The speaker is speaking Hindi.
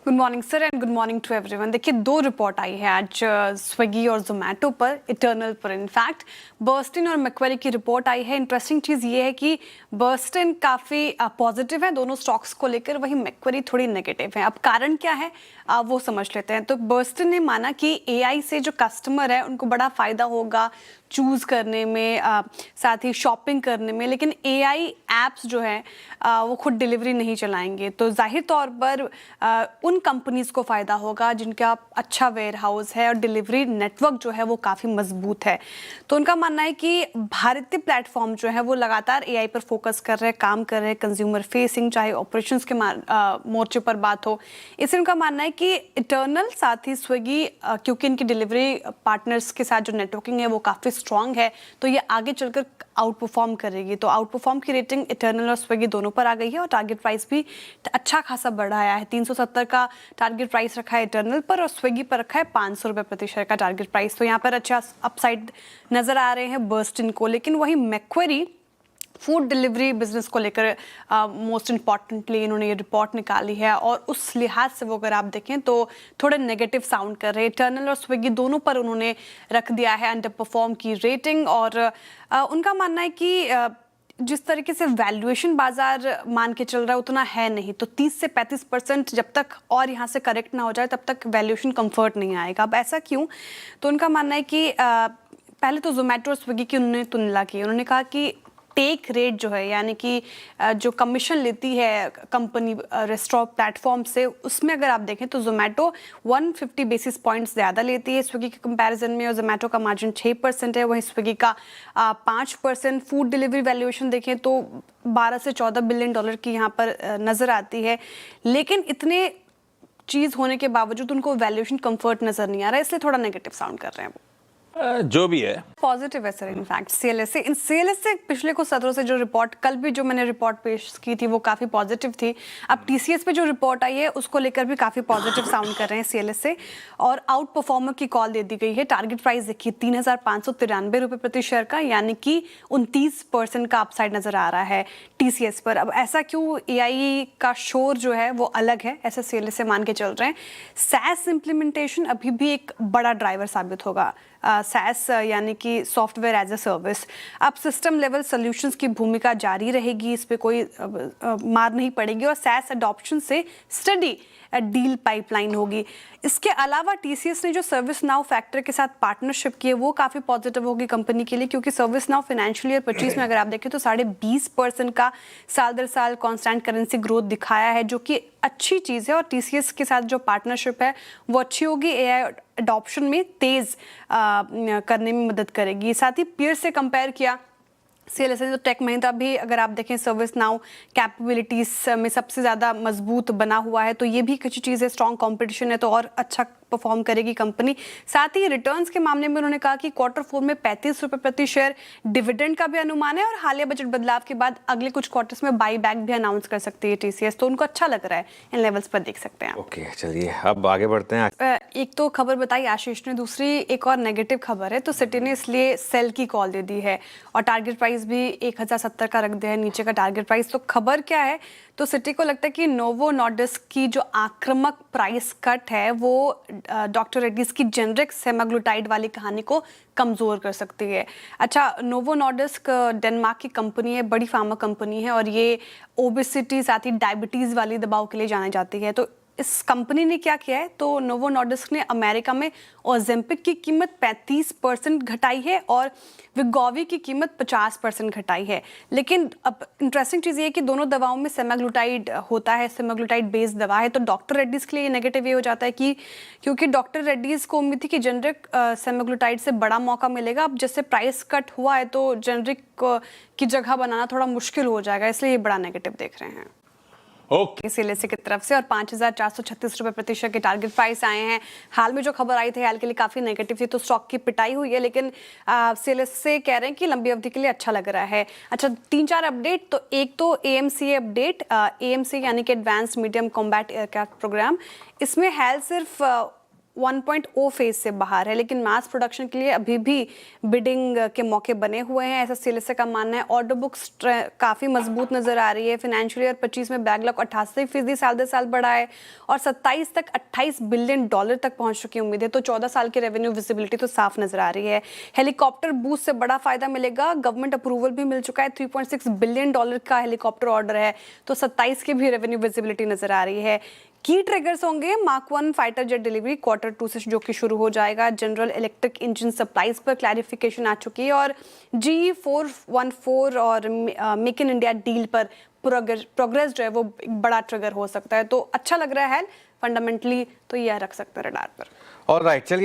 Good morning sir and good morning to everyone. देखिए, दो रिपोर्ट आई है आज स्विगी और जोमेटो पर, इटर्नल पर। इनफैक्ट बर्स्टिन और मैक्वेरी की रिपोर्ट आई है। इंटरेस्टिंग चीज़ ये है कि बर्स्टिन काफ़ी पॉजिटिव है दोनों स्टॉक्स को लेकर, वहीं मैक्वेरी थोड़ी नेगेटिव है। अब कारण क्या है वो समझ लेते हैं। तो बर्स्टिन ने माना कि एआई से जो कस्टमर है उनको बड़ा फ़ायदा होगा चूज़ करने में, साथ ही शॉपिंग करने में, लेकिन एआई एप्स जो है वो खुद डिलीवरी नहीं चलाएंगे। तो जाहिर तौर पर उन कंपनीज को फ़ायदा होगा जिनका अच्छा वेयर हाउस है और डिलीवरी नेटवर्क जो है वो काफ़ी मजबूत है। तो उनका मानना है कि भारतीय प्लेटफॉर्म जो है वो लगातार एआई पर फोकस कर रहे हैं, काम कर रहे हैं, कंज्यूमर फेसिंग, चाहे ऑपरेशंस के मोर्चे पर बात हो। इसलिए उनका मानना है कि इटर्नल साथ ही स्विगी, क्योंकि इनकी डिलीवरी पार्टनर्स के साथ जो नेटवर्किंग है वो काफ़ी स्ट्रांग है, तो ये आगे चलकर आउट परफॉर्म करेगी। तो आउट परफॉर्म की रेटिंग इटर्नल और स्विगी दोनों पर आ गई है और टारगेट प्राइस भी अच्छा खासा बढ़ाया है। 370 का टारगेट प्राइस रखा है इटर्नल पर और स्विगी पर रखा है 500 रुपये प्रति शेयर का टारगेट प्राइस। तो यहाँ पर अच्छा अपसाइड नजर आ रहे हैं बर्स्टिन को। लेकिन वही मैक्वेरी फूड डिलीवरी बिजनेस को लेकर मोस्ट इम्पॉर्टेंटली इन्होंने ये रिपोर्ट निकाली है और उस लिहाज से वो अगर आप देखें तो थोड़े नेगेटिव साउंड कर रहे हैं। टर्नल और स्विगी दोनों पर उन्होंने रख दिया है अंडर परफॉर्म की रेटिंग। और उनका मानना है कि जिस तरीके से वैल्यूएशन बाजार मान के चल रहा है उतना है नहीं। तो 30 से 35% जब तक और यहाँ से करेक्ट ना हो जाए तब तक वैल्यूएशन कंफर्ट नहीं आएगा। अब ऐसा क्यों? तो उनका मानना है कि पहले तो जोमेटो और स्विगी की उन्होंने तुलना की। उन्होंने कहा कि टेक रेट जो है, यानी कि जो कमीशन लेती है कंपनी रेस्टोरेंट प्लेटफॉर्म से, उसमें अगर आप देखें तो जोमेटो 150 बेसिस पॉइंट्स ज़्यादा लेती है स्विगी के कंपैरिजन में, और जोमेटो का मार्जिन 6% है, वहीं स्विगी का 5%। फूड डिलीवरी वैल्यूएशन देखें तो 12 से 14 बिलियन डॉलर की यहाँ पर नज़र आती है। लेकिन इतने चीज़ होने के बावजूद उनको वैल्यूएशन कंफर्ट नज़र नहीं आ रहा है, इसलिए थोड़ा नेगेटिव साउंड कर रहे हैं वो। जो भी है पॉजिटिव है सर। इनफैक्ट सीएलएसए पिछले कुछ सत्रों से जो रिपोर्ट, कल भी जो मैंने रिपोर्ट पेश की थी वो काफ़ी पॉजिटिव थी। अब टीसीएस पे जो रिपोर्ट आई है उसको लेकर भी काफ़ी पॉजिटिव साउंड कर रहे हैं सीएलएसए, और आउट परफॉर्मर की कॉल दे दी गई है। टारगेट प्राइस देखिए 3,593 रुपये प्रति शेयर का, यानी कि 29% का अपसाइड नजर आ रहा है टीसीएस पर। अब ऐसा क्यों? एआई का शोर जो है वो अलग है, ऐसा सीएलएसए मान के चल रहे हैं। सैस इम्प्लीमेंटेशन अभी भी एक बड़ा ड्राइवर साबित होगा। सैस यानी कि सॉफ्टवेयर एज ए सर्विस। अब सिस्टम लेवल सॉल्यूशंस की भूमिका जारी रहेगी, इस पे कोई मार नहीं पड़ेगी, और सैस अडॉप्शन से स्टडी डील पाइपलाइन होगी। इसके अलावा टीसीएस ने जो सर्विस नाउ फैक्टर के साथ पार्टनरशिप की है वो काफ़ी पॉजिटिव होगी कंपनी के लिए, क्योंकि सर्विस नाउ फाइनेंशियल ईयर 25 में अगर आप देखें तो 20.5% का साल दर साल कांस्टेंट करेंसी ग्रोथ दिखाया है, जो कि अच्छी चीज़ है। और टीसीएस के साथ जो पार्टनरशिप है वो अच्छी होगी, एआई अडॉप्शन में तेज़ करने में मदद करेगी। साथ ही पीयर से कंपेयर किया सीएलएसए तो टेक महिंद्रा भी अगर आप देखें सर्विस नाउ कैपेबिलिटीज में सबसे ज़्यादा मजबूत बना हुआ है, तो ये भी कुछ चीज़ है। स्ट्रॉन्ग कंपटीशन है तो और अच्छा परफॉर्म करेगी कंपनी। साथ ही रिटर्न्स के मामले में उन्होंने कहा कि Q4 में 35 रुपये प्रति शेयर डिविडेंड का भी अनुमान है, और हालिया बजट बदलाव के बाद अगले कुछ क्वार्टर्स में बाई बैक भी अनाउंस कर सकती है टीसीएस। तो उनको अच्छा लग रहा है, इन लेवल्स पर देख सकते हैं। ओके, चलिए अब आगे बढ़ते हैं। एक तो खबर बताई आशीष ने, दूसरी एक और नेगेटिव खबर है। तो सिटी ने इसलिए सेल की कॉल दे दी है और टारगेट प्राइस भी 1070 का रख दिया है नीचे का टारगेट प्राइस। तो खबर क्या है? तो सिटी को लगता है कि नोवो नॉर्डिस्क की जो आक्रामक प्राइस कट है वो डॉक्टर रेड्डीज की जेनरिक सेमाग्लूटाइड वाली कहानी को कमज़ोर कर सकती है। अच्छा, नोवो नॉर्डिस्क डेनमार्क की कंपनी है, बड़ी फार्मा कंपनी है, और ये ओबेसिटी साथ ही डायबिटीज़ वाली दवाओं के लिए जानी जाती है। तो इस कंपनी ने क्या किया है? तो नोवो नॉर्डिस्क ने अमेरिका में ओजेम्पिक की कीमत 35% घटाई है और विगोवी की कीमत 50% घटाई है। लेकिन अब इंटरेस्टिंग चीज़ ये है कि दोनों दवाओं में सेमाग्लूटाइड होता है, सेमाग्लूटाइड बेस्ड दवा है। तो डॉक्टर रेड्डीज़ के लिए नेगेटिव ये हो जाता है कि क्योंकि डॉक्टर रेड्डीज़ को उम्मीद थी कि जेनरिक सेमाग्लूटाइड से बड़ा मौका मिलेगा। अब जैसे प्राइस कट हुआ है तो जेनरिक की जगह बनाना थोड़ा मुश्किल हो जाएगा, इसलिए ये बड़ा नेगेटिव देख रहे हैं सीएलएसए की तरफ से। और 5,436 रुपये प्रति शेयर के टारगेट प्राइस आए हैं। हाल में जो खबर आई थी हाल के लिए काफ़ी नेगेटिव थी, तो स्टॉक की पिटाई हुई है, लेकिन सीएलएसए कह रहे हैं कि लंबी अवधि के लिए अच्छा लग रहा है। अच्छा, 3-4 अपडेट। तो एक तो एएमसी अपडेट, एएमसी यानी कि advance medium combat aircraft programme, इसमें हेल सिर्फ 1.0 फेज से बाहर है, लेकिन मास प्रोडक्शन के लिए अभी भी बिडिंग के मौके बने हुए हैं, ऐसा सीएलएसए का मानना है। ऑर्डर बुक्स काफ़ी मजबूत नजर आ रही है। फाइनेंशियल ईयर 25 में बैकलॉग 88% साल बढ़ा है और 27 तक $28 बिलियन तक पहुंच चुकी उम्मीद है। तो 14 साल की रेवेन्यू विजिबिलिटी तो साफ नजर आ रही है। हेलीकॉप्टर बूस्ट से बड़ा फायदा मिलेगा, गवर्नमेंट अप्रूवल भी मिल चुका है। $3.6 बिलियन का हेलीकॉप्टर ऑर्डर है, तो 27 की भी रेवेन्यू विजिबिलिटी नजर आ रही है। की ट्रिगर्स होंगे Mark 1 fighter jet delivery Q2 से जो कि शुरू हो जाएगा। जनरल इलेक्ट्रिक इंजन सप्लाईज पर क्लैरिफिकेशन आ चुकी है और GE414 और मेक इन इंडिया डील पर प्रोग्रेस जो है वो एक बड़ा ट्रिगर हो सकता है। तो अच्छा लग रहा है फंडामेंटली, तो यह रख सकता है रडार पर। ऑलराइट, चलिए।